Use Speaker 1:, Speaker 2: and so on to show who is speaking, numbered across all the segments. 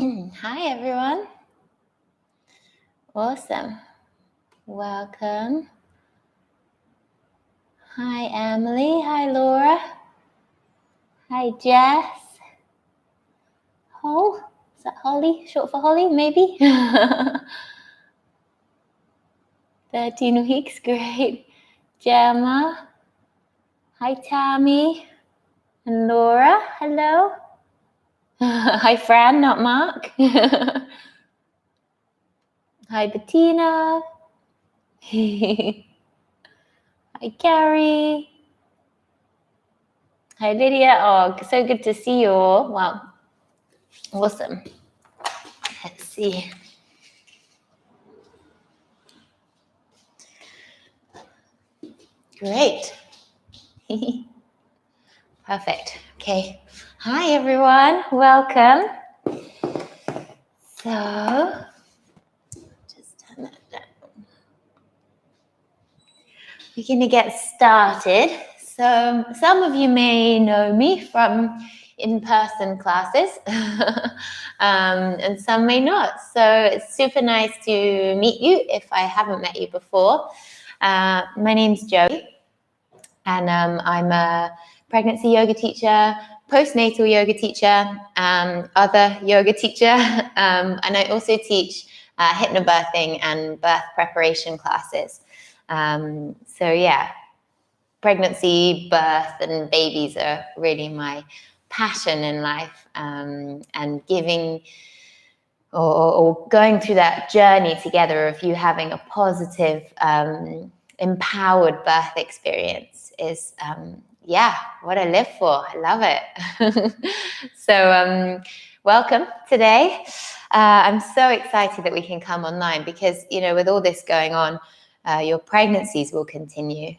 Speaker 1: Hi, everyone. Awesome. Welcome. Hi, Emily. Hi, Laura. Hi, Jess. Hol? Is that Holly? Short for Holly, maybe? 13 weeks. Great. Gemma. Hi, Tammy. And Laura. Hello. Hi, Fran, not Mark. Hi, Bettina. Hi, Carrie. Hi, Lydia. Oh, so good to see you all. Wow. Awesome. Let's see. Great. Perfect. Okay. Hi, everyone. Welcome. So, just turn that down. We're going to get started. So, some of you may know me from in-person classes, and some may not. So, it's super nice to meet you if I haven't met you before. My name's Joey, and I'm a pregnancy yoga teacher, postnatal yoga teacher, other yoga teacher, and I also teach hypnobirthing and birth preparation classes. So yeah, pregnancy, birth, and babies are really my passion in life, and giving or going through that journey together of you having a positive, empowered birth experience is, what I live for. I love it. So welcome today. I'm so excited that we can come online because, you know, with all this going on, your pregnancies will continue.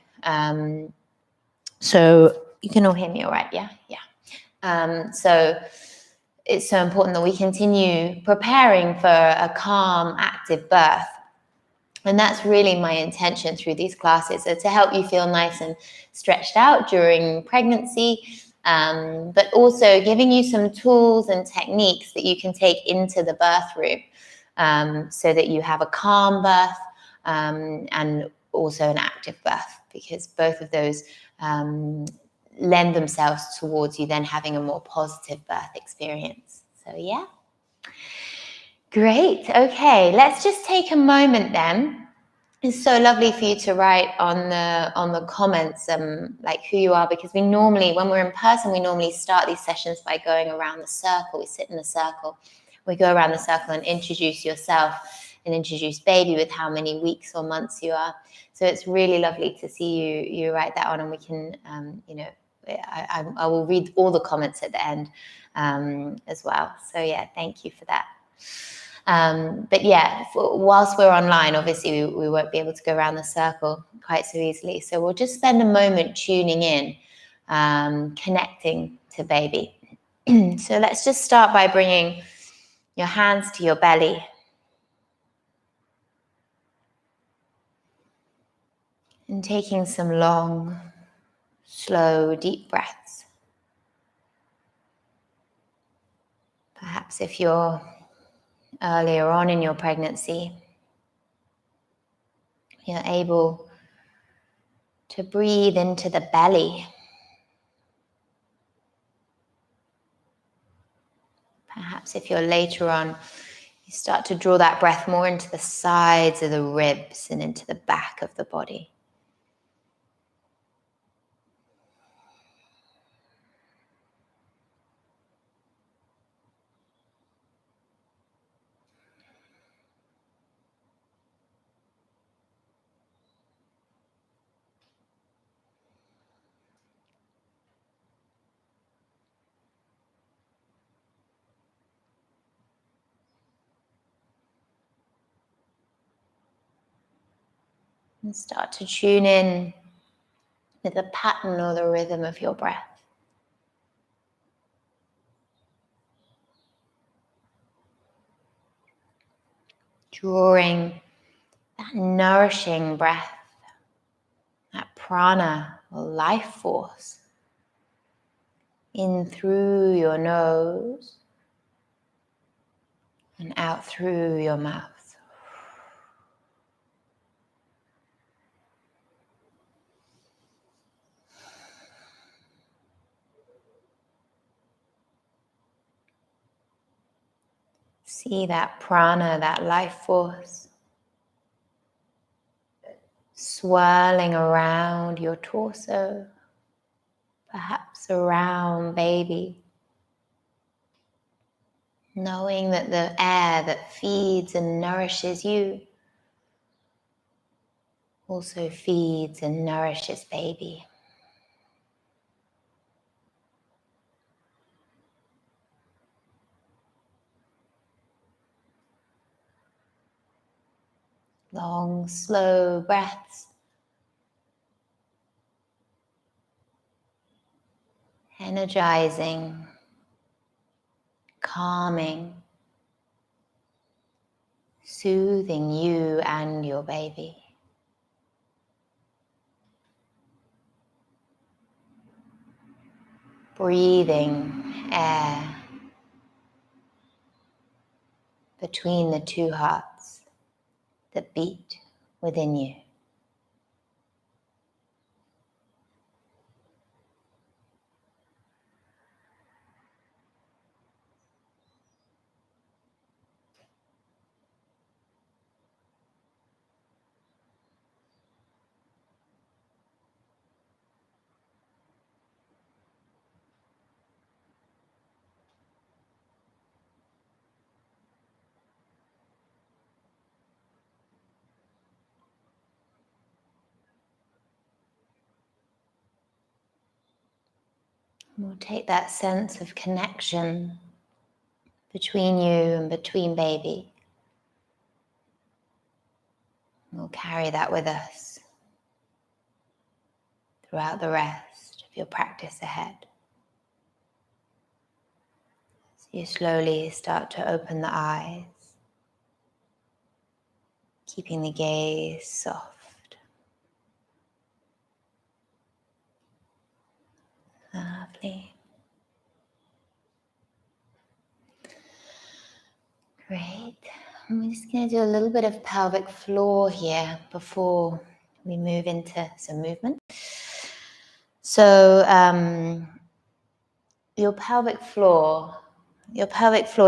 Speaker 1: So you can all hear me all right? Yeah. So it's so important that we continue preparing for a calm, active birth. And that's really my intention through these classes, so to help you feel nice and stretched out during pregnancy, but also giving you some tools and techniques that you can take into the birth room, so that you have a calm birth, and also an active birth, because both of those lend themselves towards you then having a more positive birth experience. So yeah. Great. Okay, let's just take a moment then. It's so lovely for you to write on the comments like who you are, because we normally, when we're in person, we normally start these sessions by going around the circle. We sit in a circle. We go around the circle and introduce yourself and introduce baby with how many weeks or months you are. So it's really lovely to see you write that on, and we can I will read all the comments at the end as well. So yeah, thank you for that. But yeah, whilst we're online, obviously we won't be able to go around the circle quite so easily. So we'll just spend a moment tuning in, connecting to baby. So let's just start by bringing your hands to your belly. And taking some long, slow, deep breaths. Perhaps if you're earlier on in your pregnancy, you're able to breathe into the belly. Perhaps if you're later on, you start to draw that breath more into the sides of the ribs and into the back of the body. And start to tune in with the pattern or the rhythm of your breath. Drawing that nourishing breath, that prana or life force in through your nose and out through your mouth. See that prana, that life force, swirling around your torso, perhaps around baby. Knowing that the air that feeds and nourishes you also feeds and nourishes baby. Long, slow breaths. Energizing, calming, soothing you and your baby. Breathing air between the two hearts that beat within you. We'll take that sense of connection between you and between baby. We'll carry that with us throughout the rest of your practice ahead. As you slowly start to open the eyes, keeping the gaze soft. Lovely. Great. And we're just going to do a little bit of pelvic floor here before we move into some movement. So your pelvic floor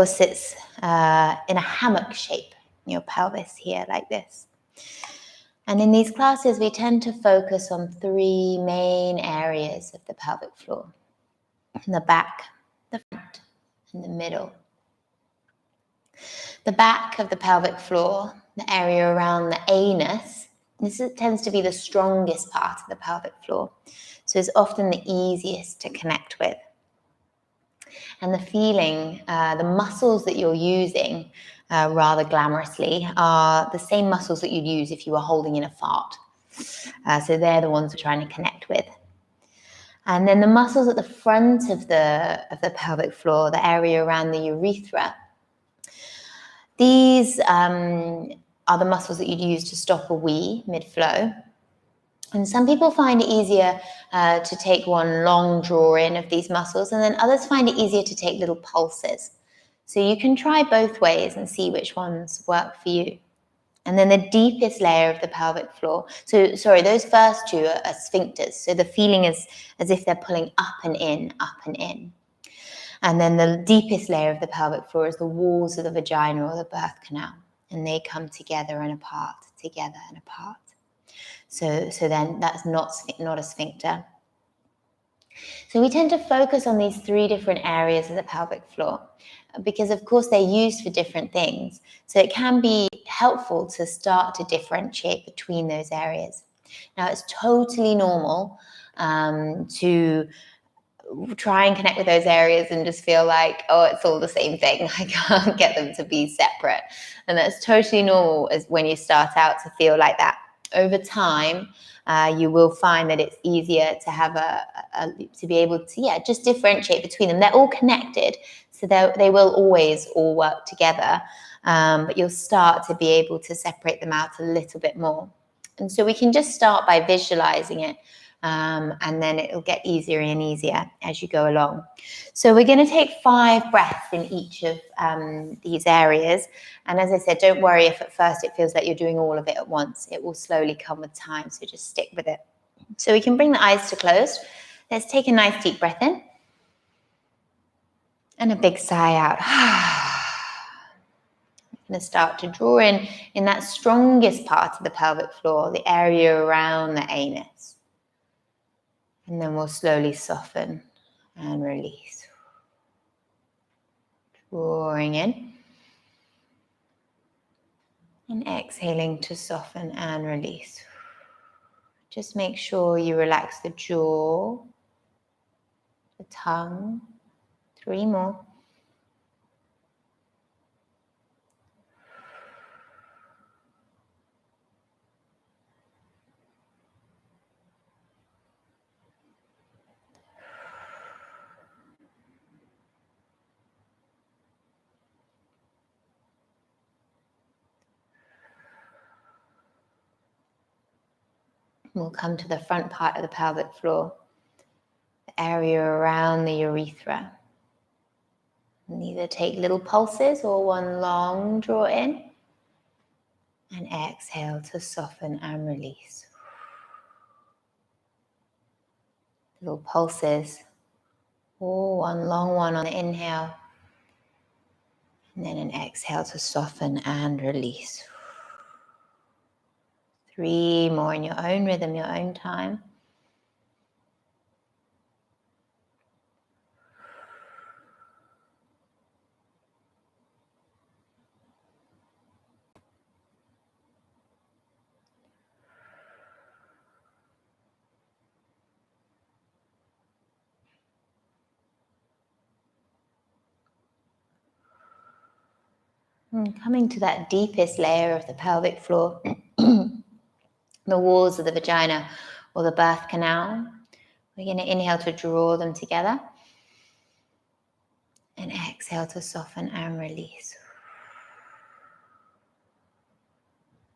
Speaker 1: sits in a hammock shape in your pelvis here, like this. And in these classes, we tend to focus on three main areas of the pelvic floor: the back, the front, and the middle. The back of the pelvic floor, the area around the anus, this tends to be the strongest part of the pelvic floor. So it's often the easiest to connect with. And the feeling, the muscles that you're using rather glamorously are the same muscles that you'd use if you were holding in a fart. So they're the ones we're trying to connect with. And then the muscles at the front of the pelvic floor, the area around the urethra, these are the muscles that you'd use to stop a wee mid-flow. And some people find it easier to take one long draw in of these muscles, and then others find it easier to take little pulses. So you can try both ways and see which ones work for you. And then the deepest layer of the pelvic floor, those first two are sphincters. So the feeling is as if they're pulling up and in, up and in. And then the deepest layer of the pelvic floor is the walls of the vagina or the birth canal. And they come together and apart, together and apart. So then that's not a sphincter. So we tend to focus on these three different areas of the pelvic floor because, of course, they're used for different things. So it can be helpful to start to differentiate between those areas. Now, it's totally normal to try and connect with those areas and just feel like, oh, it's all the same thing. I can't get them to be separate. And that's totally normal as when you start out to feel like that. Over time, you will find that it's easier to have to be able to, just differentiate between them. They're all connected, so they will always all work together. But you'll start to be able to separate them out a little bit more. And so we can just start by visualizing it. and then it'll get easier and easier as you go along. So we're going to take 5 breaths in each of these areas. And as I said, don't worry if at first it feels like you're doing all of it at once. It will slowly come with time, so just stick with it. So we can bring the eyes to closed. Let's take a nice deep breath in. And a big sigh out. We're going to start to draw in that strongest part of the pelvic floor, the area around the anus. And then we'll slowly soften and release. Drawing in. And exhaling to soften and release. Just make sure you relax the jaw, the tongue. 3 more. We'll come to the front part of the pelvic floor, the area around the urethra. And either take little pulses or one long draw in. And exhale to soften and release. Little pulses, or one long one on the inhale. And then an exhale to soften and release. 3 more in your own rhythm, your own time. And coming to that deepest layer of the pelvic floor, the walls of the vagina or the birth canal. We're going to inhale to draw them together. And exhale to soften and release.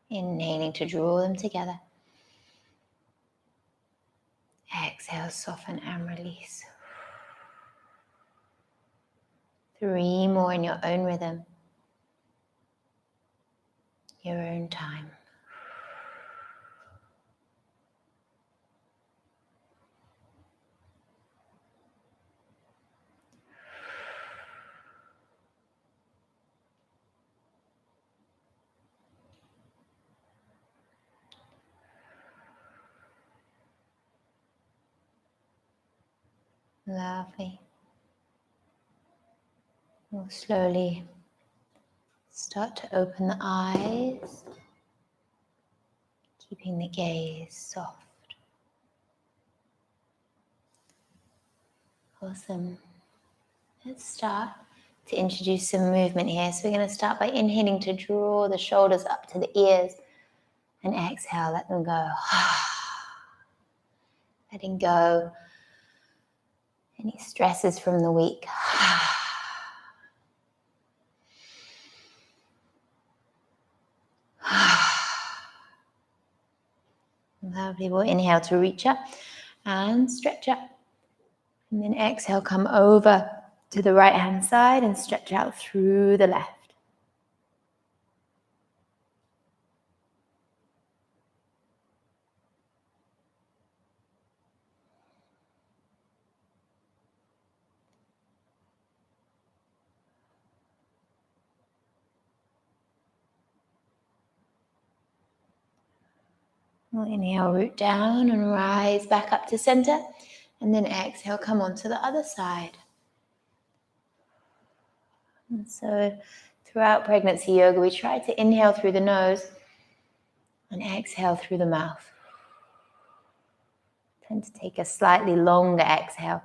Speaker 1: Inhaling to draw them together. Exhale, soften and release. 3 more in your own rhythm, your own time. Lovely. We'll slowly start to open the eyes, keeping the gaze soft. Awesome. Let's start to introduce some movement here. So we're going to start by inhaling to draw the shoulders up to the ears and exhale, let them go. Letting go any stresses from the week. Lovely. We'll inhale to reach up and stretch up. And then exhale, come over to the right hand side and stretch out through the left. We'll inhale, root down and rise back up to center. And then exhale, come onto the other side. And so throughout pregnancy yoga, we try to inhale through the nose and exhale through the mouth. Tend to take a slightly longer exhale.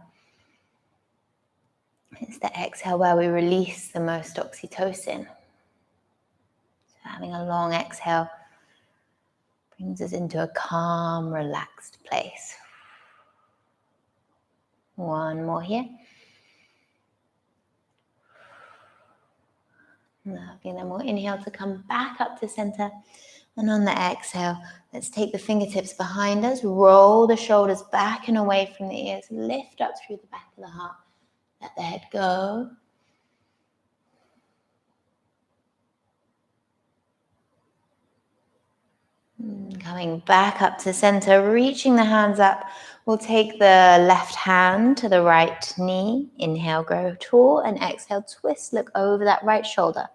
Speaker 1: It's the exhale where we release the most oxytocin. So having a long exhale brings us into a calm, relaxed place. One more here. Lovely. Then we'll inhale to come back up to center. And on the exhale, let's take the fingertips behind us, roll the shoulders back and away from the ears, lift up through the back of the heart, let the head go. Coming back up to center, reaching the hands up. We'll take the left hand to the right knee. Inhale, grow tall, and exhale, twist, look over that right shoulder.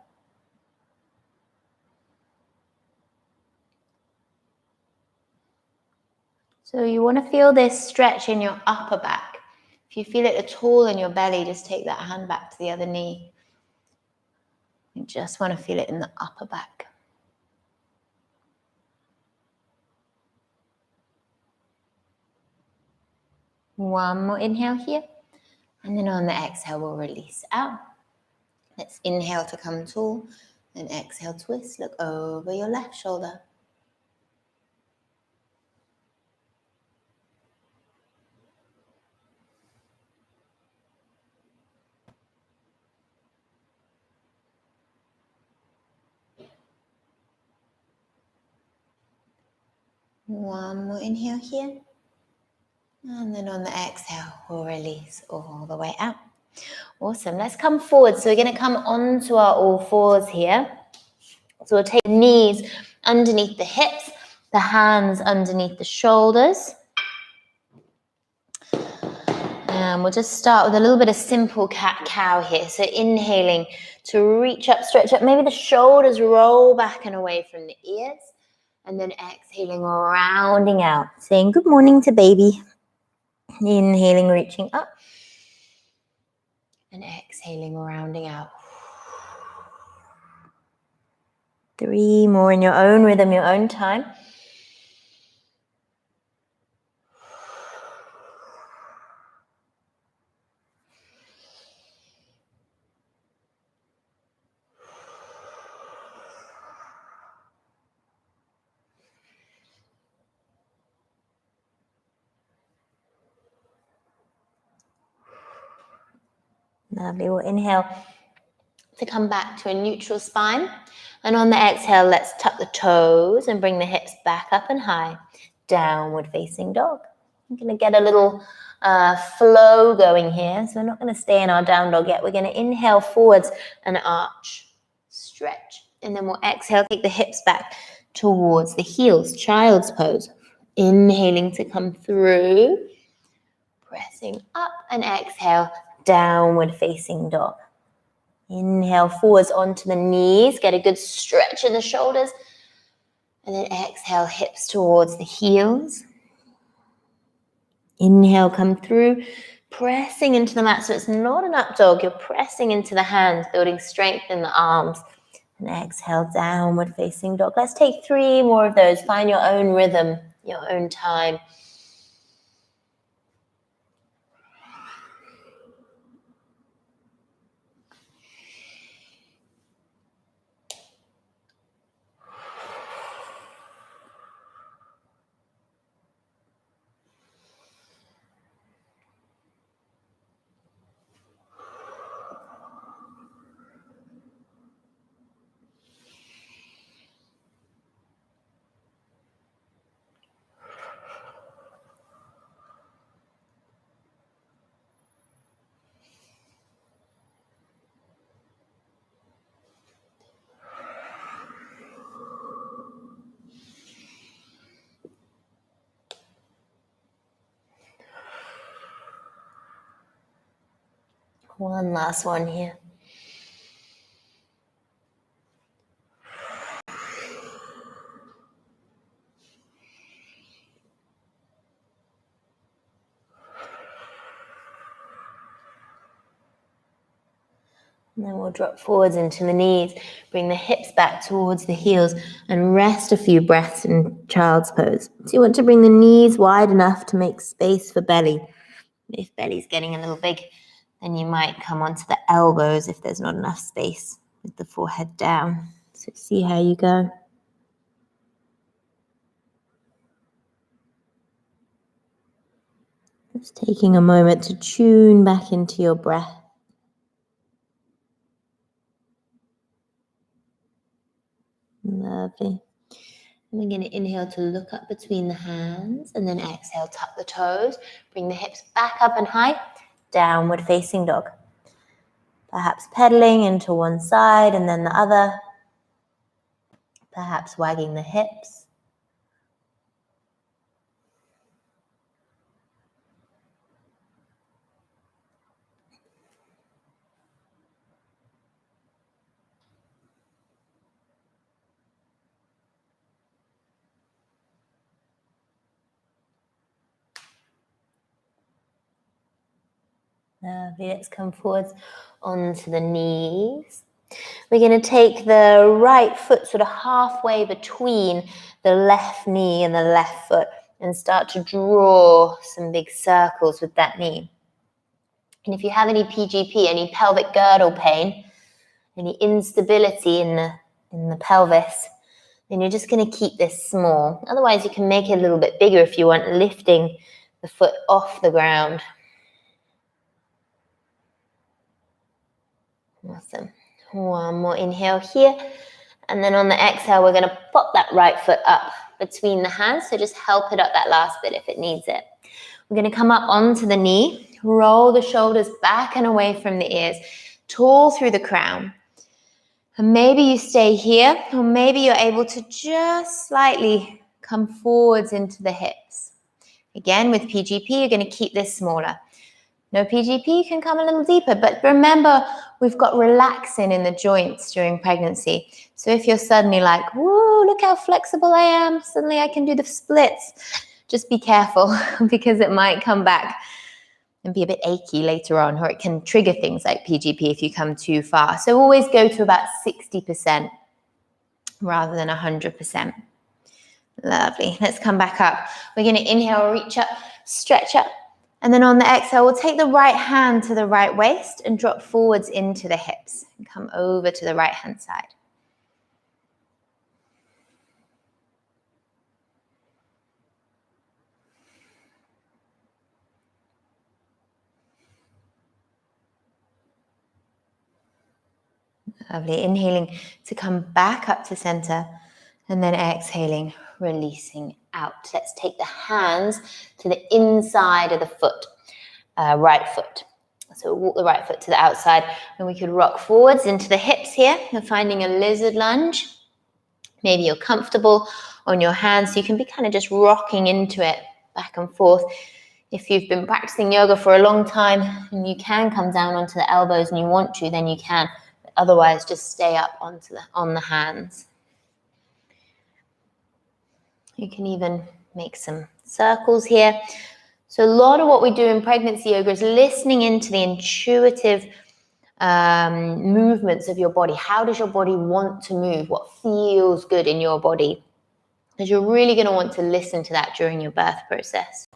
Speaker 1: So you want to feel this stretch in your upper back. If you feel it at all in your belly, just take that hand back to the other knee. You just want to feel it in the upper back. One more inhale here. And then on the exhale, we'll release out. Let's inhale to come tall. And exhale, twist, look over your left shoulder. One more inhale here. And then on the exhale, we'll release all the way out. Awesome. Let's come forward. So we're going to come onto our all fours here. So we'll take the knees underneath the hips, the hands underneath the shoulders. And we'll just start with a little bit of simple cat-cow here. So inhaling to reach up, stretch up. Maybe the shoulders roll back and away from the ears. And then exhaling, rounding out, saying good morning to baby. Inhaling, reaching up. And exhaling, rounding out. 3 more in your own rhythm, your own time. Lovely. We'll inhale to come back to a neutral spine. And on the exhale, let's tuck the toes and bring the hips back up and high. Downward facing dog. I'm going to get a little flow going here. So we're not going to stay in our down dog yet. We're going to inhale forwards and arch, stretch. And then we'll exhale, take the hips back towards the heels, child's pose. Inhaling to come through. Pressing up and exhale, downward facing dog. Inhale forwards onto the knees, get a good stretch in the shoulders. And then exhale, hips towards the heels. Inhale, come through, pressing into the mat. So it's not an up dog, you're pressing into the hands, building strength in the arms. And exhale, downward facing dog. Let's take 3 more of those. Find your own rhythm, your own time. One last one here. And then we'll drop forwards into the knees, bring the hips back towards the heels and rest a few breaths in child's pose. So you want to bring the knees wide enough to make space for belly. If belly's getting a little big, then you might come onto the elbows if there's not enough space with the forehead down. So see how you go. Just taking a moment to tune back into your breath. Lovely. We're going to inhale to look up between the hands, and then exhale, tuck the toes, bring the hips back up and high, downward facing dog. Perhaps pedaling into one side and then the other, perhaps wagging the hips. Lovely. Let's come forwards onto the knees. We're going to take the right foot sort of halfway between the left knee and the left foot and start to draw some big circles with that knee. And if you have any PGP, any pelvic girdle pain, any instability in the pelvis, then you're just going to keep this small. Otherwise, you can make it a little bit bigger if you want, lifting the foot off the ground. Awesome. One more inhale here. And then on the exhale, we're going to pop that right foot up between the hands. So just help it up that last bit if it needs it. We're going to come up onto the knee, roll the shoulders back and away from the ears, tall through the crown. And maybe you stay here, or maybe you're able to just slightly come forwards into the hips. Again, with PGP, you're going to keep this smaller. No PGP, you can come a little deeper, but remember, we've got relaxin in the joints during pregnancy. So if you're suddenly like, whoa, look how flexible I am, suddenly I can do the splits, just be careful because it might come back and be a bit achy later on, or it can trigger things like PGP if you come too far. So always go to about 60% rather than 100%. Lovely. Let's come back up. We're going to inhale, reach up, stretch up. And then on the exhale, we'll take the right hand to the right waist and drop forwards into the hips and come over to the right hand side. Lovely. Inhaling to come back up to center and then exhaling, releasing out. Let's take the hands to the inside of the foot, right foot. So walk the right foot to the outside and we could rock forwards into the hips here. You're finding a lizard lunge. Maybe you're comfortable on your hands, so you can be kind of just rocking into it back and forth. If you've been practicing yoga for a long time and you can come down onto the elbows and you want to, then you can. But otherwise, just stay up on the hands. You can even make some circles here. So a lot of what we do in pregnancy yoga is listening into the intuitive movements of your body. How does your body want to move? What feels good in your body? Because you're really going to want to listen to that during your birth process.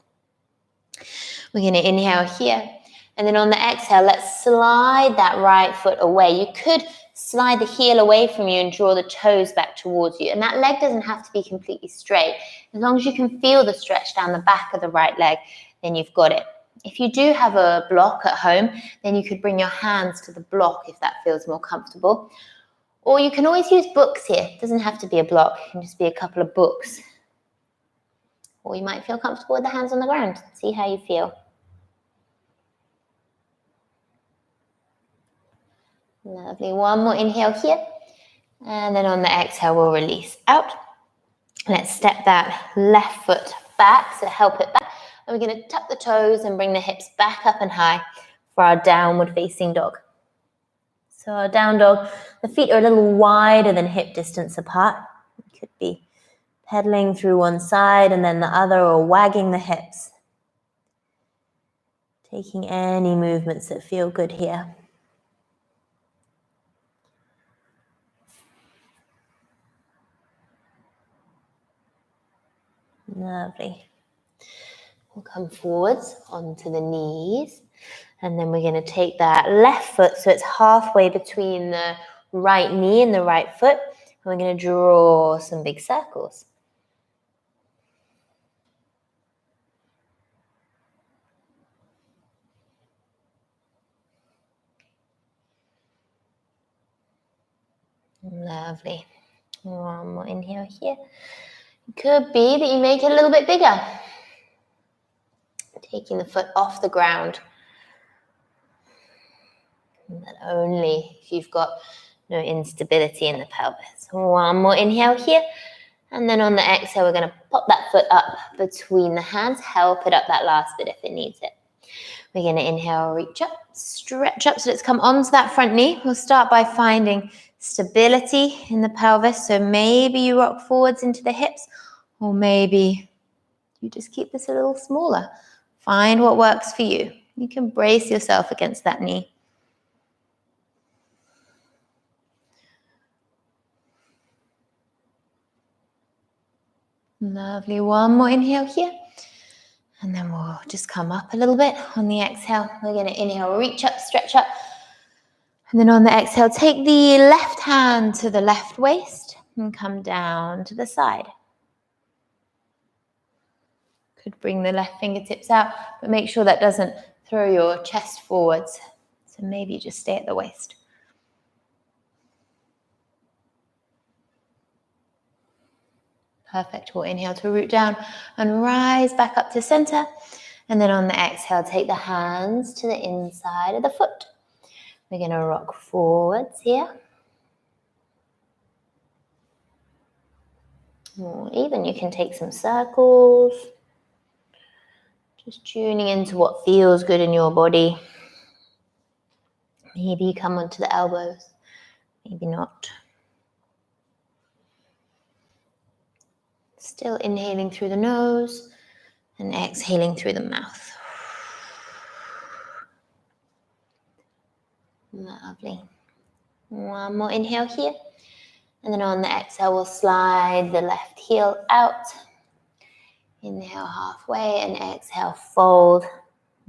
Speaker 1: We're going to inhale here. And then on the exhale, let's slide that right foot away. You could slide the heel away from you and draw the toes back towards you. And that leg doesn't have to be completely straight. As long as you can feel the stretch down the back of the right leg, then you've got it. If you do have a block at home, then you could bring your hands to the block if that feels more comfortable. Or you can always use books here. It doesn't have to be a block. It can just be a couple of books. Or you might feel comfortable with the hands on the ground. See how you feel. Lovely. One more inhale here. And then on the exhale, we'll release out. Let's step that left foot back, so help it back. And we're going to tuck the toes and bring the hips back up and high for our downward facing dog. So our down dog, the feet are a little wider than hip distance apart. You could be pedaling through one side and then the other, or wagging the hips. Taking any movements that feel good here. Lovely. We'll come forwards onto the knees, and then we're going to take that left foot so it's halfway between the right knee and the right foot, and we're going to draw some big circles. Lovely. One more inhale here. Could be that you make it a little bit bigger. Taking the foot off the ground. And then only if you've got no instability in the pelvis. One more inhale here. And then on the exhale, we're going to pop that foot up between the hands. Help it up that last bit if it needs it. We're going to inhale, reach up, stretch up. So let's come onto that front knee. We'll start by finding stability in the pelvis. So maybe you rock forwards into the hips, or maybe you just keep this a little smaller. Find what works for you. You can brace yourself against that knee. Lovely. One more inhale here. And then we'll just come up a little bit on the exhale. We're going to inhale, reach up, stretch up. And then on the exhale, take the left hand to the left waist and come down to the side. Could bring the left fingertips out, but make sure that doesn't throw your chest forwards. So maybe just stay at the waist. Perfect. We'll inhale to root down and rise back up to center. And then on the exhale, take the hands to the inside of the foot. We're going to rock forwards here. Or even you can take some circles. Just tuning into what feels good in your body. Maybe you come onto the elbows, maybe not. Still inhaling through the nose and exhaling through the mouth. Lovely. One more inhale here. And then on the exhale, we'll slide the left heel out. Inhale halfway and exhale, fold.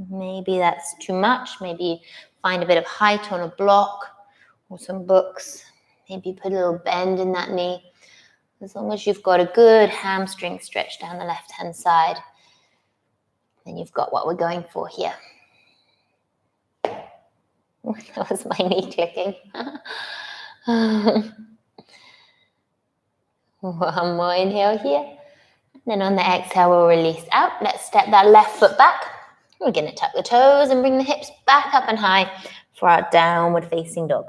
Speaker 1: Maybe that's too much. Maybe find a bit of height on a block or some books. Maybe put a little bend in that knee. As long as you've got a good hamstring stretch down the left-hand side, then you've got what we're going for here. That was my knee clicking. One more inhale here. Then on the exhale, we'll release out. Let's step that left foot back. We're going to tuck the toes and bring the hips back up and high for our downward facing dog.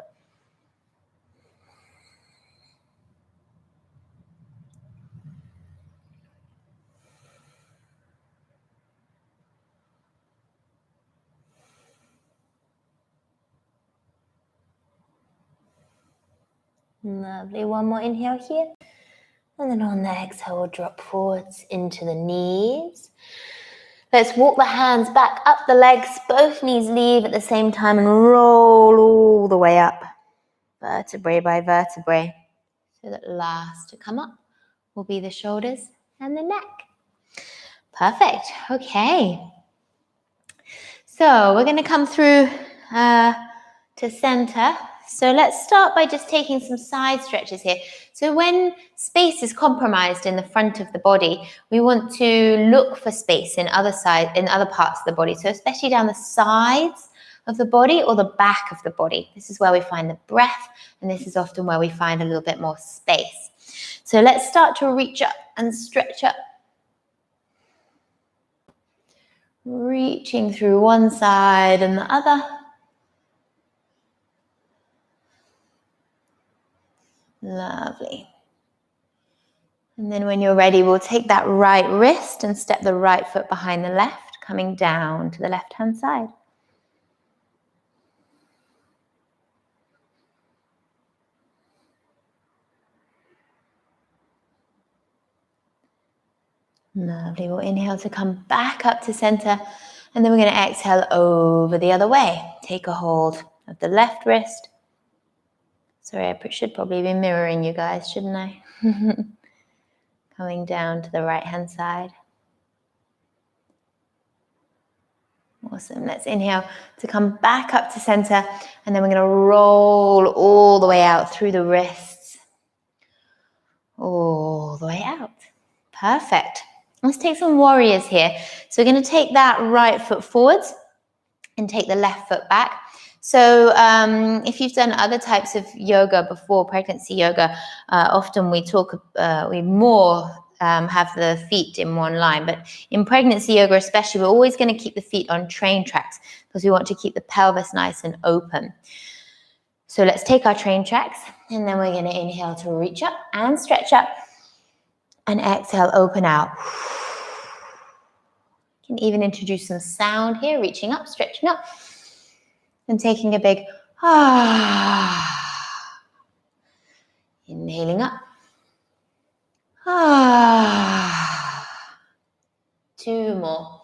Speaker 1: Lovely. One more inhale here. And then on the exhale, we'll drop forwards into the knees. Let's walk the hands back up the legs. Both knees leave at the same time and roll all the way up, vertebrae by vertebrae. So that last to come up will be the shoulders and the neck. Perfect. Okay. So we're going to come through to center. So let's start by just taking some side stretches here. So when space is compromised in the front of the body, we want to look for space in other parts of the body. So especially down the sides of the body or the back of the body. This is where we find the breath, and this is often where we find a little bit more space. So let's start to reach up and stretch up. Reaching through one side and the other. Lovely. And then when you're ready, we'll take that right wrist and step the right foot behind the left, coming down to the left-hand side. Lovely. We'll inhale to come back up to center, and then we're going to exhale over the other way. Take a hold of the left wrist. Sorry, I should probably be mirroring you guys, shouldn't I? Coming down to the right-hand side. Awesome. Let's inhale to come back up to center, and then we're going to roll all the way out through the wrists. All the way out. Perfect. Let's take some warriors here. So we're going to take that right foot forwards and take the left foot back. So if you've done other types of yoga before, pregnancy yoga, often we more have the feet in one line. But in pregnancy yoga especially, we're always going to keep the feet on train tracks because we want to keep the pelvis nice and open. So let's take our train tracks, and then we're going to inhale to reach up and stretch up, and exhale, open out. You can even introduce some sound here, reaching up, stretching up, and taking a big inhaling up. 2 more.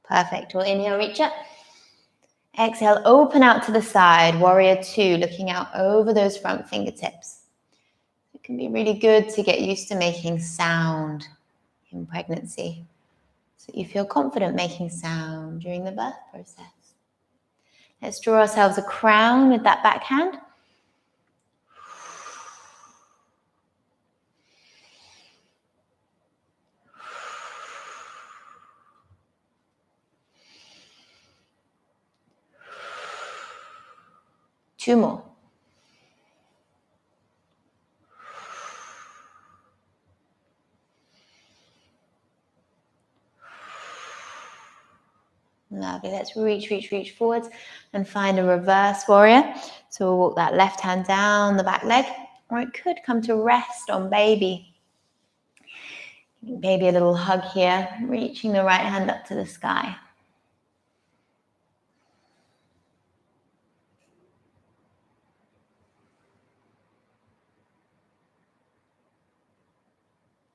Speaker 1: Perfect. We'll inhale, reach up. Exhale, open out to the side, warrior 2, looking out over those front fingertips. It can be really good to get used to making sound in pregnancy, so you feel confident making sound during the birth process. Let's draw ourselves a crown with that back hand. Two more. Lovely. Let's reach forwards and find a reverse warrior. So we'll walk that left hand down the back leg, or it could come to rest on baby. Maybe a little hug here, reaching the right hand up to the sky.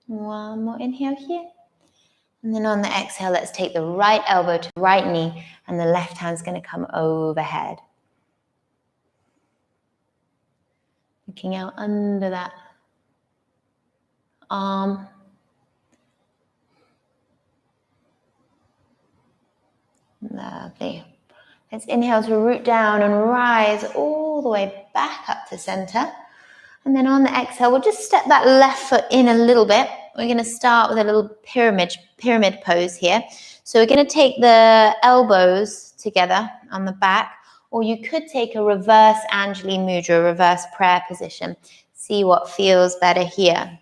Speaker 1: One more inhale here. And then on the exhale, let's take the right elbow to right knee, and the left hand's going to come overhead. Looking out under that arm. Lovely. Let's inhale to root down and rise all the way back up to center. And then on the exhale, we'll just step that left foot in a little bit. We're going to start with a little pyramid pose here. So we're going to take the elbows together on the back, or you could take a reverse Anjali Mudra, reverse prayer position. See what feels better here.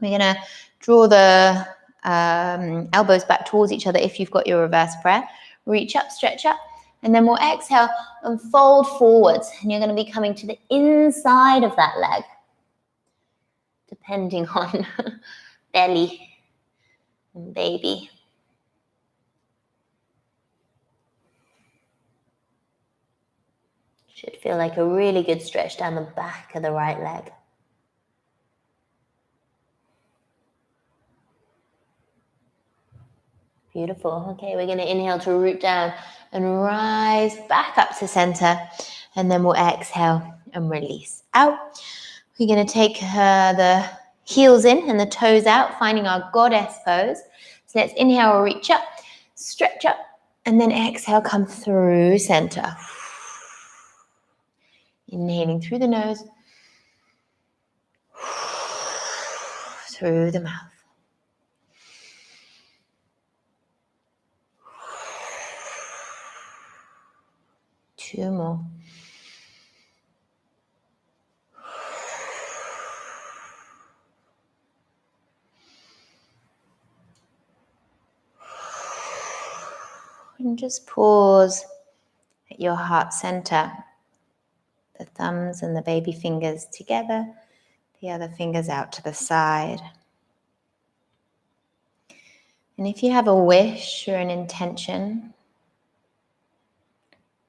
Speaker 1: We're going to draw the elbows back towards each other if you've got your reverse prayer. Reach up, stretch up, and then we'll exhale and fold forwards. And you're going to be coming to the inside of that leg, depending on belly and baby. Should feel like a really good stretch down the back of the right leg. Beautiful. Okay, we're going to inhale to root down and rise back up to center. And then we'll exhale and release out. We're going to take the heels in and the toes out, finding our goddess pose. So let's inhale, reach up, stretch up, and then exhale, come through center. Inhaling through the nose, through the mouth. Two more. And just pause at your heart center. The thumbs and the baby fingers together, the other fingers out to the side. And if you have a wish or an intention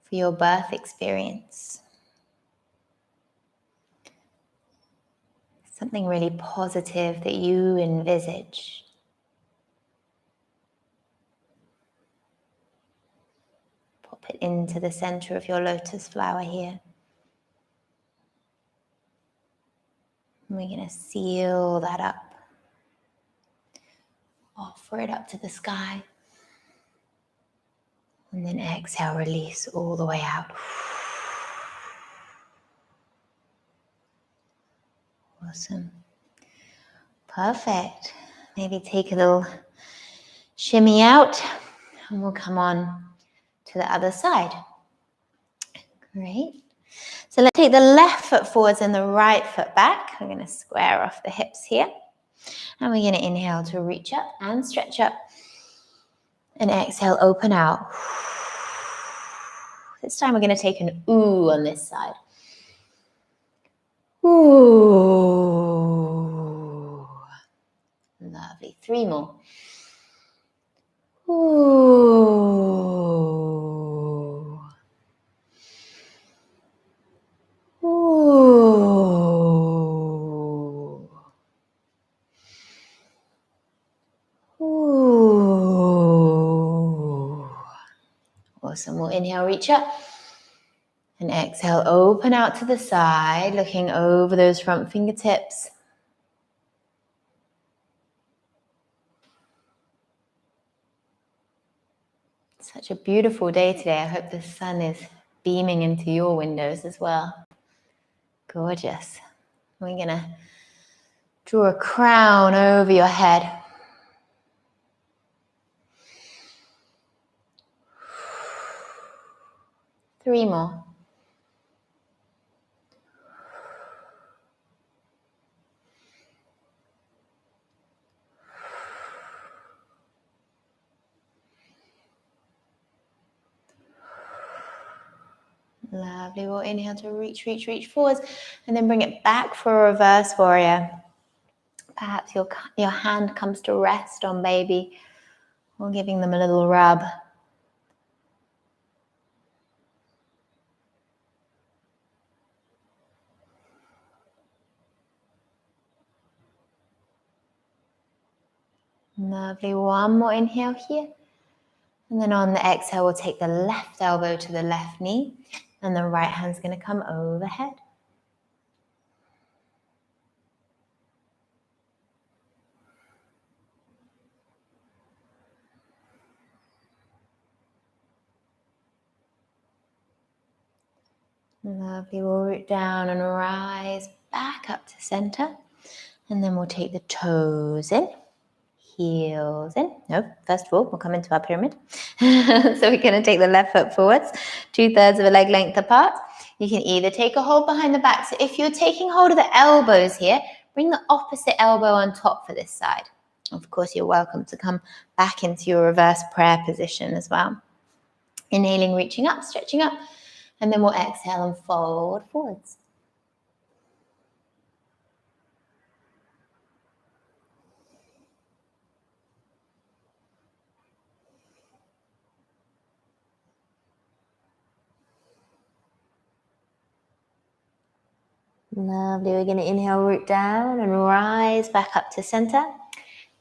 Speaker 1: for your birth experience, something really positive that you envisage, pop it into the center of your lotus flower here. And we're going to seal that up. Offer it up to the sky. And then exhale, release all the way out. Awesome. Perfect. Maybe take a little shimmy out, and we'll come on to the other side. Great. So let's take the left foot forwards and the right foot back. We're going to square off the hips here. And we're going to inhale to reach up and stretch up. And exhale, open out. This time we're going to take an ooh on this side. Ooh. Lovely. 3 more. Ooh. Ooh. Ooh. Awesome. We'll inhale, reach up. And exhale, open out to the side, looking over those front fingertips. Such a beautiful day today. I hope the sun is beaming into your windows as well. Gorgeous. We're going to draw a crown over your head. Three more. Lovely. We'll inhale to reach forwards and then bring it back for a reverse warrior. Perhaps your hand comes to rest on baby or giving them a little rub. Lovely. One more inhale here. And then on the exhale, we'll take the left elbow to the left knee and the right hand's going to come overhead. Lovely. We'll root down and rise back up to center. And then we'll take the toes in, heels in. No, first of all, we'll come into our pyramid. So we're going to take the left foot forwards, 2/3 of a leg length apart. You can either take a hold behind the back. So if you're taking hold of the elbows here, bring the opposite elbow on top for this side. Of course, you're welcome to come back into your reverse prayer position as well. Inhaling, reaching up, stretching up. And then we'll exhale and fold forwards. Lovely. We're going to inhale, root down and rise back up to center.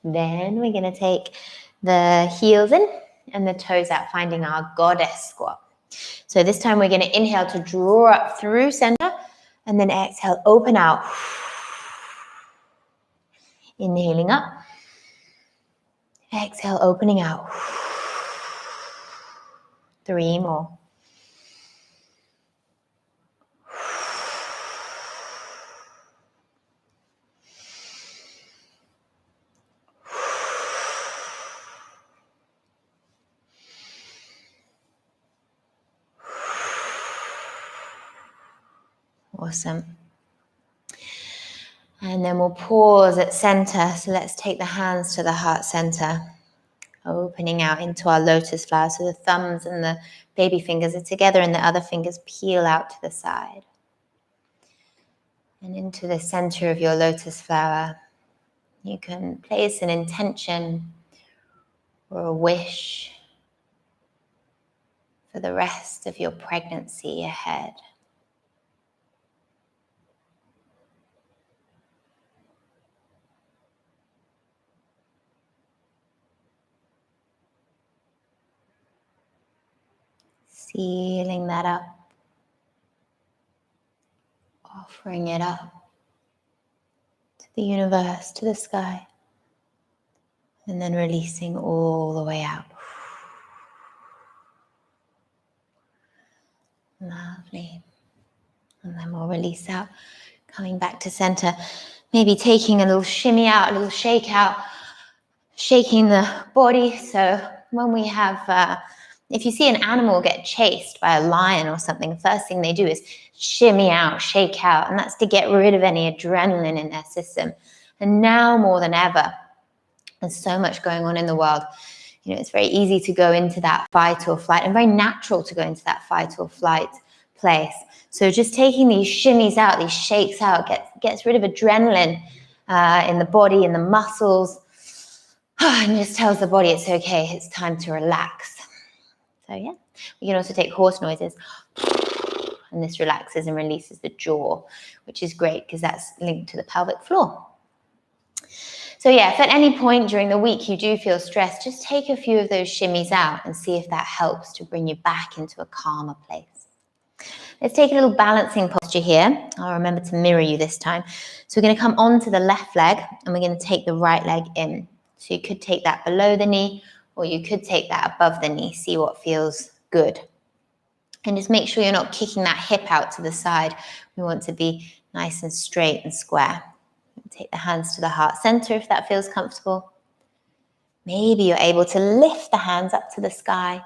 Speaker 1: Then we're going to take the heels in and the toes out, finding our goddess squat. So this time we're going to inhale to draw up through center and then exhale, open out. Inhaling up. Exhale, opening out. 3 more. Awesome. And then we'll pause at center. So let's take the hands to the heart center, opening out into our lotus flower. So the thumbs and the baby fingers are together and the other fingers peel out to the side. And into the center of your lotus flower, you can place an intention or a wish for the rest of your pregnancy ahead. Sealing that up, offering it up to the universe, to the sky, and then releasing all the way out. Lovely. And then we'll release out, coming back to center, maybe taking a little shimmy out, a little shake out, shaking the body. So when we have if you see an animal get chased by a lion or something, the first thing they do is shimmy out, shake out, and that's to get rid of any adrenaline in their system. And now more than ever, there's so much going on in the world. You know, it's very easy to go into that fight or flight, and very natural to go into that fight or flight place. So just taking these shimmies out, these shakes out, gets rid of adrenaline in the body, in the muscles, and just tells the body it's okay, it's time to relax. So yeah, we can also take horse noises, and this relaxes and releases the jaw, which is great because that's linked to the pelvic floor. So yeah, if at any point during the week you do feel stressed, just take a few of those shimmies out and see if that helps to bring you back into a calmer place. Let's take a little balancing posture here. I'll remember to mirror you this time. So we're going to come onto the left leg and we're going to take the right leg in. So you could take that below the knee or you could take that above the knee. See what feels good. And just make sure you're not kicking that hip out to the side. We want to be nice and straight and square. Take the hands to the heart center if that feels comfortable. Maybe you're able to lift the hands up to the sky.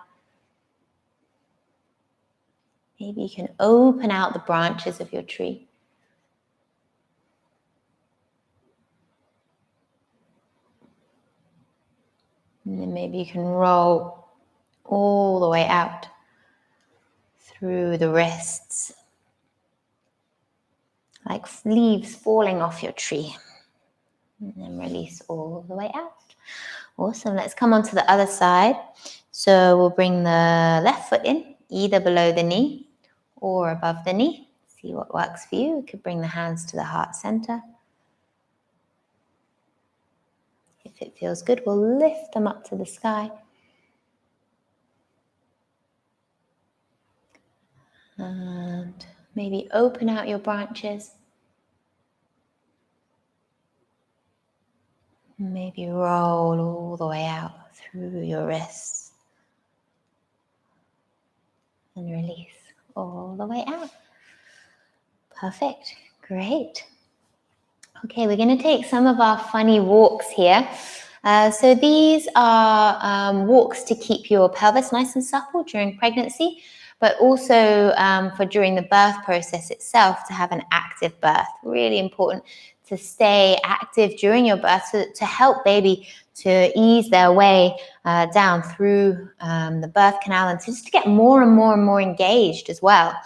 Speaker 1: Maybe you can open out the branches of your tree. And then maybe you can roll all the way out through the wrists, like leaves falling off your tree. And then release all the way out. Awesome. Let's come on to the other side. So we'll bring the left foot in, either below the knee or above the knee. See what works for you. We could bring the hands to the heart center. If it feels good, we'll lift them up to the sky. And maybe open out your branches. Maybe roll all the way out through your wrists. And release all the way out. Perfect. Great. Okay, we're going to take some of our funny walks here. So these are walks to keep your pelvis nice and supple during pregnancy, but also for during the birth process itself to have an active birth. Really important to stay active during your birth to help baby to ease their way down through the birth canal and just to get more and more and more engaged as well.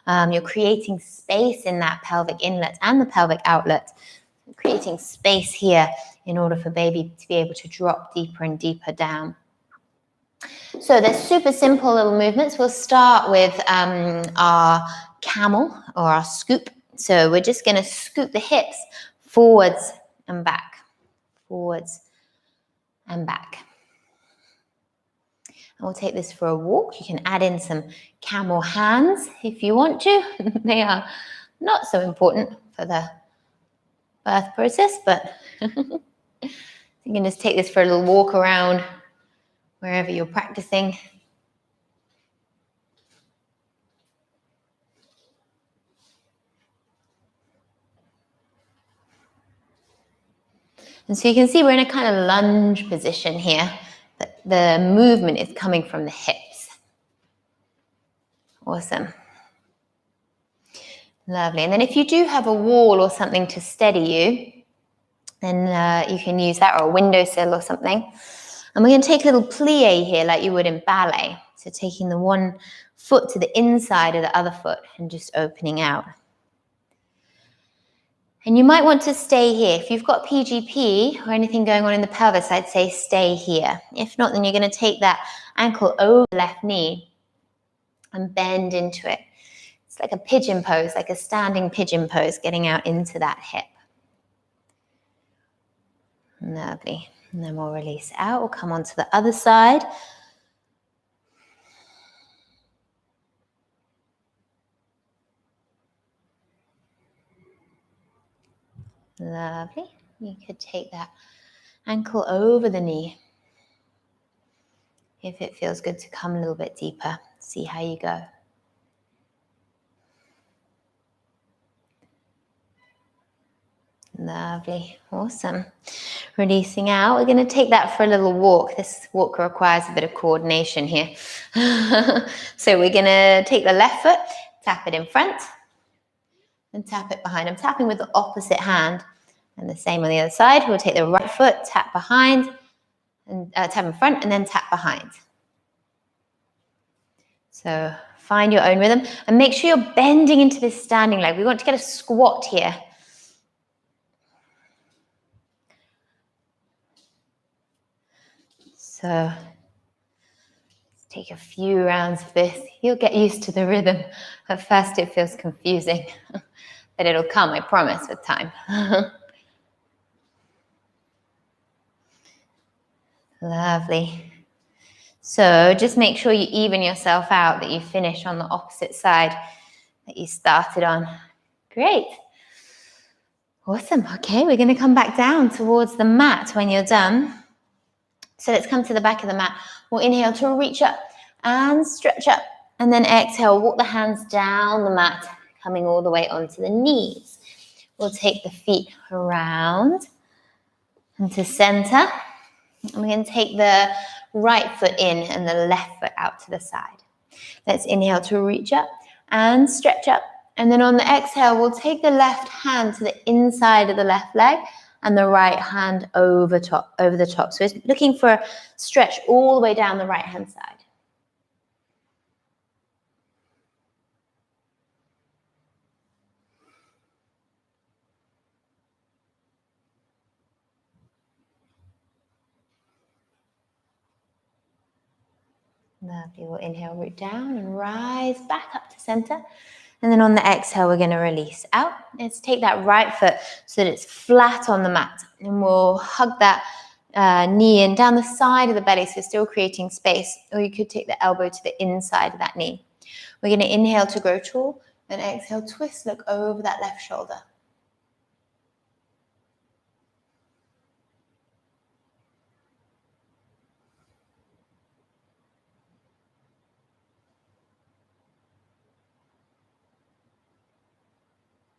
Speaker 1: You're creating space in that pelvic inlet and the pelvic outlet, creating space here in order for baby to be able to drop deeper and deeper down. So they're super simple little movements. We'll start with our camel or our scoop. So we're just going to scoop the hips forwards and back, forwards and back. And we'll take this for a walk. You can add in some camel hands if you want to. They are not so important for the birth process, but you can just take this for a little walk around wherever you're practicing. And so you can see we're in a kind of lunge position here. The movement is coming from the hips. Awesome. Lovely. And then if you do have a wall or something to steady you, then you can use that, or a windowsill or something. And we're going to take a little plie here like you would in ballet. So taking the one foot to the inside of the other foot and just opening out. And you might want to stay here. If you've got PGP or anything going on in the pelvis, I'd say stay here. If not, then you're going to take that ankle over the left knee and bend into it. It's like a pigeon pose, like a standing pigeon pose, getting out into that hip. Lovely. And then we'll release out. We'll come on to the other side. Lovely. You could take that ankle over the knee. If it feels good to come a little bit deeper, see how you go. Lovely. Awesome. Releasing out. We're going to take that for a little walk. This walk requires a bit of coordination here. So we're going to take the left foot, tap it in front, and tap it behind. I'm tapping with the opposite hand. And the same on the other side. We'll take the right foot, tap behind, and tap in front, and then tap behind. So find your own rhythm. And make sure you're bending into this standing leg. We want to get a squat here. So let's take a few rounds of this. You'll get used to the rhythm. At first it feels confusing, but it'll come, I promise, with time. Lovely. So just make sure you even yourself out, that you finish on the opposite side that you started on. Great. Awesome. Okay, we're going to come back down towards the mat when you're done. So let's come to the back of the mat. We'll inhale to reach up and stretch up. And then exhale, walk the hands down the mat, coming all the way onto the knees. We'll take the feet around into center. And we're going to take the right foot in and the left foot out to the side. Let's inhale to reach up and stretch up. And then on the exhale, we'll take the left hand to the inside of the left leg and the right hand over the top. So it's looking for a stretch all the way down the right hand side. Lovely. We'll inhale, root down and rise back up to center. And then on the exhale, we're going to release out. Let's take that right foot so that it's flat on the mat. And we'll hug that knee in down the side of the belly, so still creating space. Or you could take the elbow to the inside of that knee. We're going to inhale to grow tall and exhale, twist, look over that left shoulder.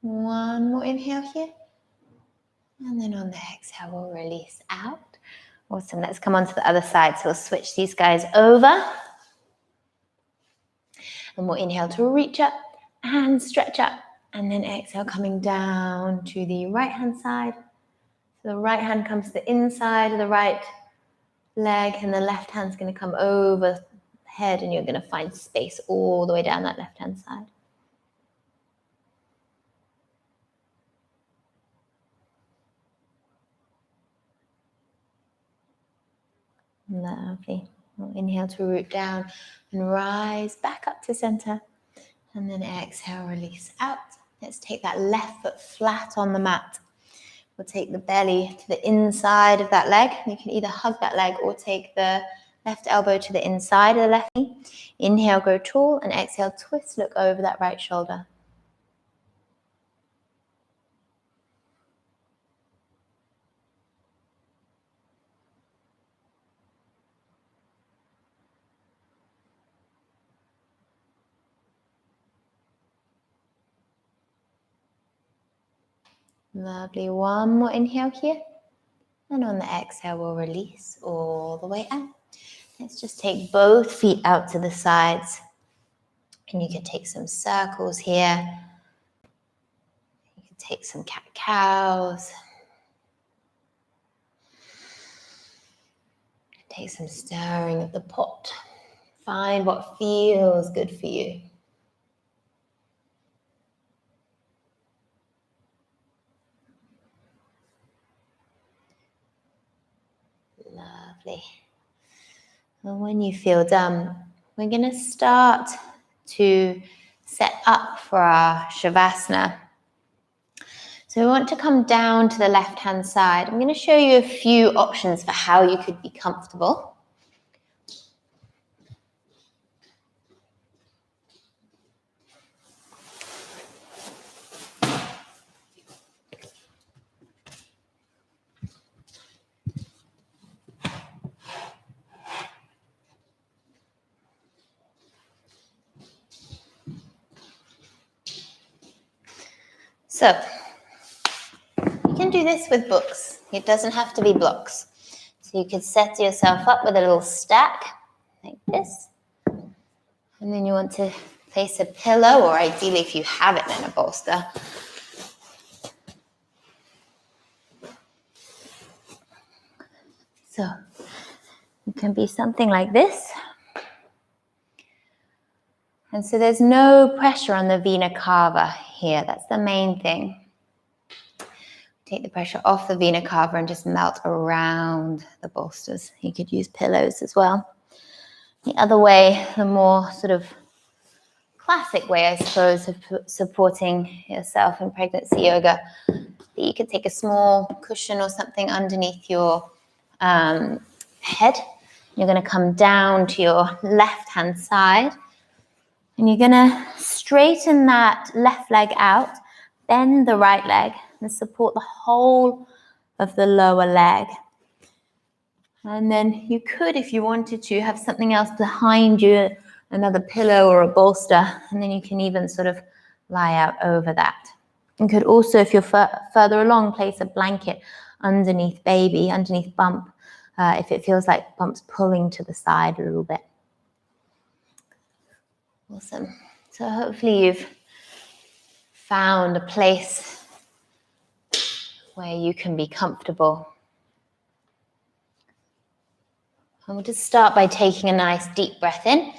Speaker 1: One more inhale here. And then on the exhale, we'll release out. Awesome. Let's come on to the other side. So we'll switch these guys over. And we'll inhale to reach up and stretch up. And then exhale, coming down to the right-hand side. So the right hand comes to the inside of the right leg, and the left hand's going to come over the head, and you're going to find space all the way down that left-hand side. Lovely. We'll inhale to root down and rise back up to center. And then exhale, release out. Let's take that left foot flat on the mat. We'll take the belly to the inside of that leg. You can either hug that leg or take the left elbow to the inside of the left knee. Inhale, grow tall, and exhale, twist, look over that right shoulder. Lovely. One more inhale here. And on the exhale, we'll release all the way out. Let's just take both feet out to the sides. And you can take some circles here. You can take some cat-cows. Take some stirring of the pot. Find what feels good for you. Lovely. And when you feel done, we're going to start to set up for our Shavasana. So we want to come down to the left-hand side. I'm going to show you a few options for how you could be comfortable. So you can can do this with books. It doesn't have to be blocks. So you could set yourself up with a little stack like this. And then you want to place a pillow, or ideally if you have it in a bolster. So it can be something like this. And so there's no pressure on the vena cava here. That's the main thing. Take the pressure off the vena cava and just melt around the bolsters. You could use pillows as well. The other way, the more sort of classic way, I suppose, of supporting yourself in pregnancy yoga, you could take a small cushion or something underneath your head. You're going to come down to your left-hand side, and you're going to straighten that left leg out, bend the right leg, and support the whole of the lower leg. And then you could, if you wanted to, have something else behind you, another pillow or a bolster, and then you can even sort of lie out over that. You could also, if you're further along, place a blanket underneath baby, underneath bump, if it feels like bump's pulling to the side a little bit. Awesome. So hopefully you've found a place where you can be comfortable. And we'll just start by taking a nice deep breath in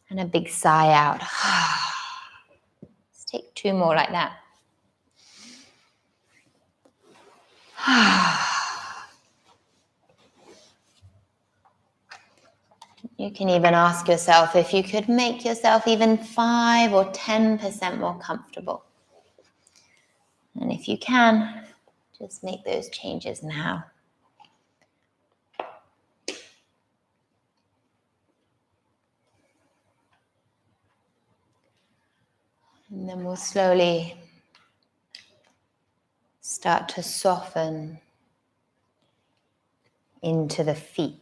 Speaker 1: and a big sigh out. Let's take 2 more like that. You can even ask yourself if you could make yourself even 5 or 10% more comfortable. And if you can, just make those changes now. And then we'll slowly start to soften into the feet.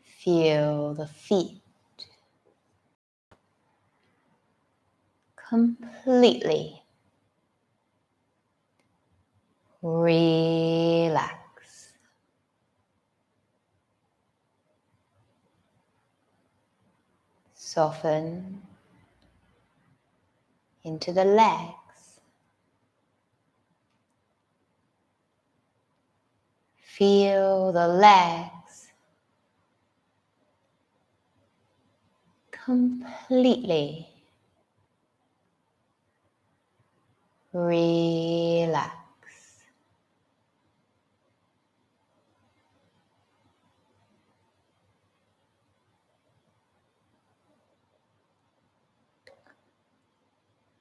Speaker 1: Feel the feet completely relax. Soften into the legs. Feel the legs completely relax.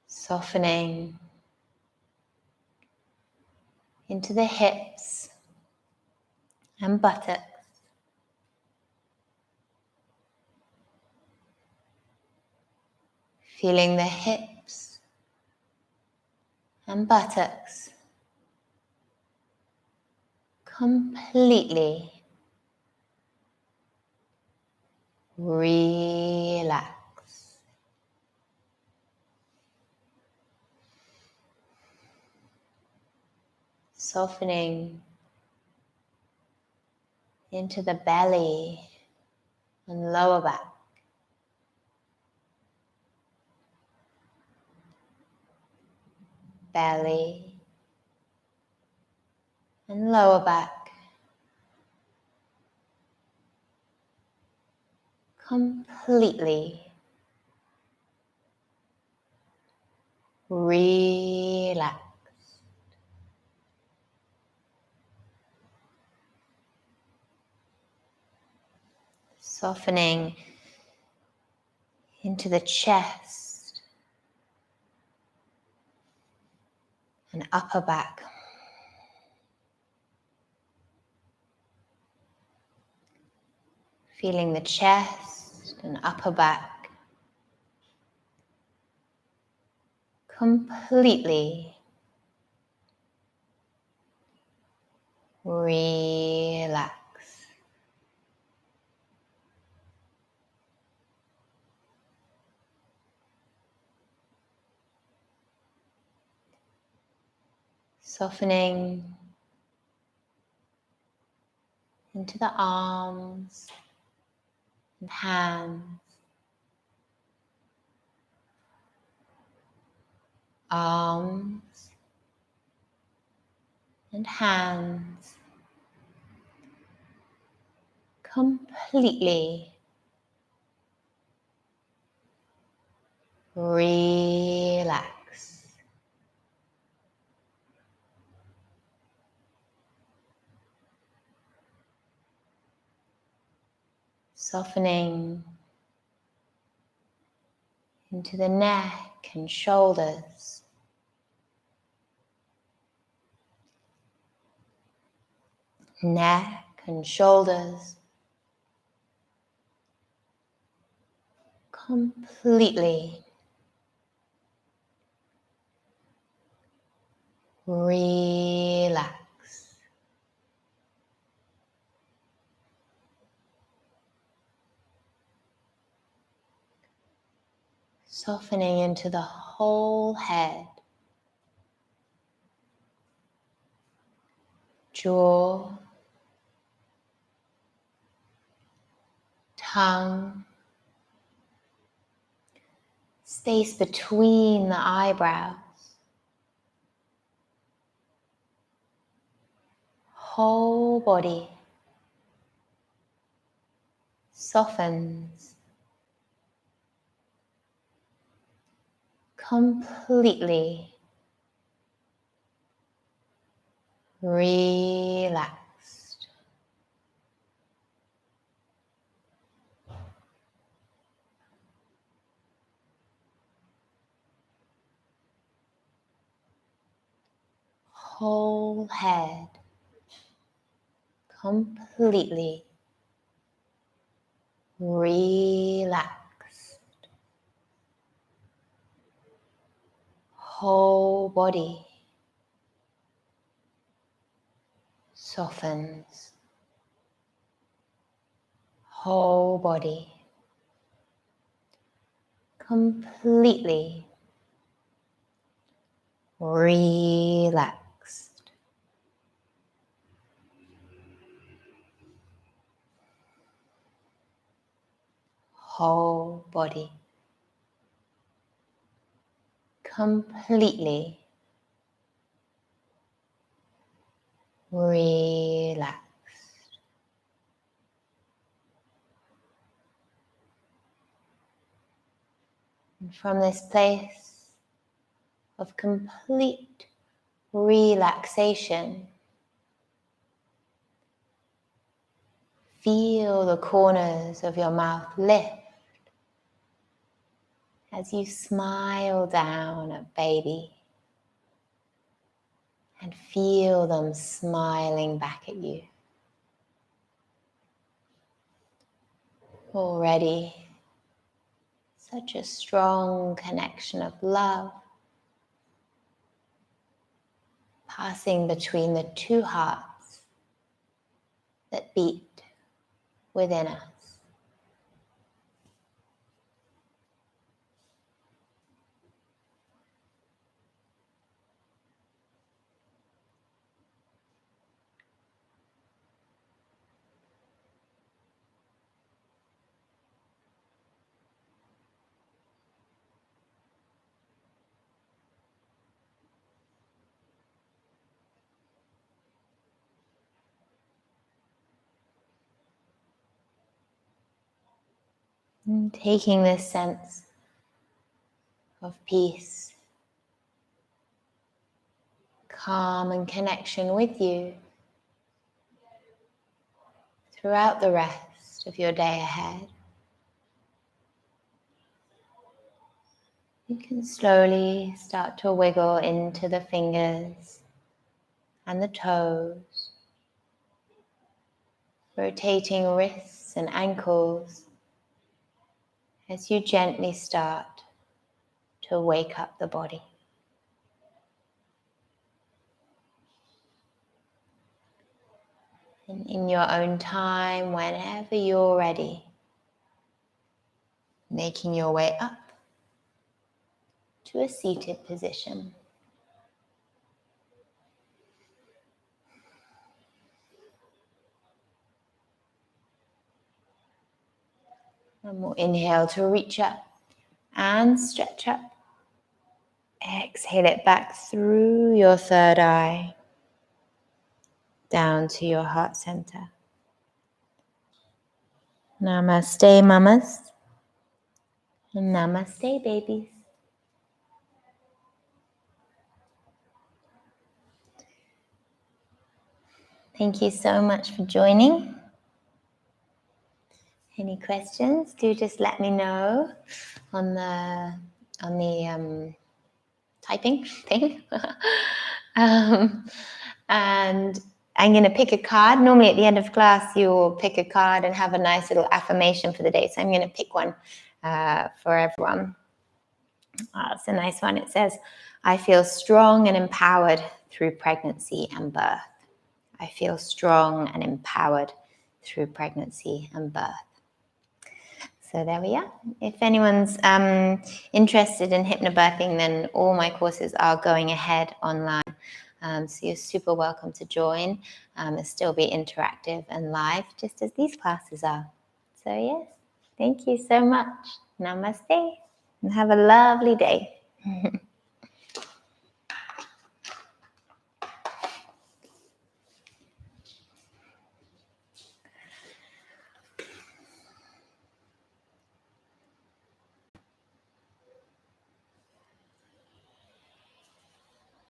Speaker 1: Softening into the hips and buttocks. Feeling the hips and buttocks completely relax. Softening into the belly and lower back. Belly and lower back. Completely relax. Softening into the chest and upper back. Feeling the chest and upper back completely relax. Softening into the arms and hands, arms and hands, completely relax. Softening into the neck and shoulders. Neck and shoulders completely relax. Softening into the whole head, jaw, tongue, space between the eyebrows, whole body softens completely relaxed. Whole head completely relaxed. Whole body softens. Whole body completely relaxed. Whole body completely relaxed. And from this place of complete relaxation, feel the corners of your mouth lift as you smile down at baby, and feel them smiling back at you. Already such a strong connection of love passing between the two hearts that beat within us. And taking this sense of peace, calm and connection with you throughout the rest of your day ahead, you can slowly start to wiggle into the fingers and the toes, rotating wrists and ankles as you gently start to wake up the body. And in your own time, whenever you're ready, making your way up to a seated position. And we'll inhale to reach up and stretch up. Exhale it back through your third eye, down to your heart center. Namaste, mamas. And namaste, babies. Thank you so much for joining. Any questions? Do just let me know on the typing thing. And I'm going to pick a card. Normally at the end of class, you'll pick a card and have a nice little affirmation for the day. So I'm going to pick one for everyone. It's a nice one. It says, I feel strong and empowered through pregnancy and birth. I feel strong and empowered through pregnancy and birth. So there we are. If anyone's interested in hypnobirthing, then all my courses are going ahead online. So you're super welcome to join. It'll still be interactive and live, just as these classes are. So yes, thank you so much. Namaste, and have a lovely day.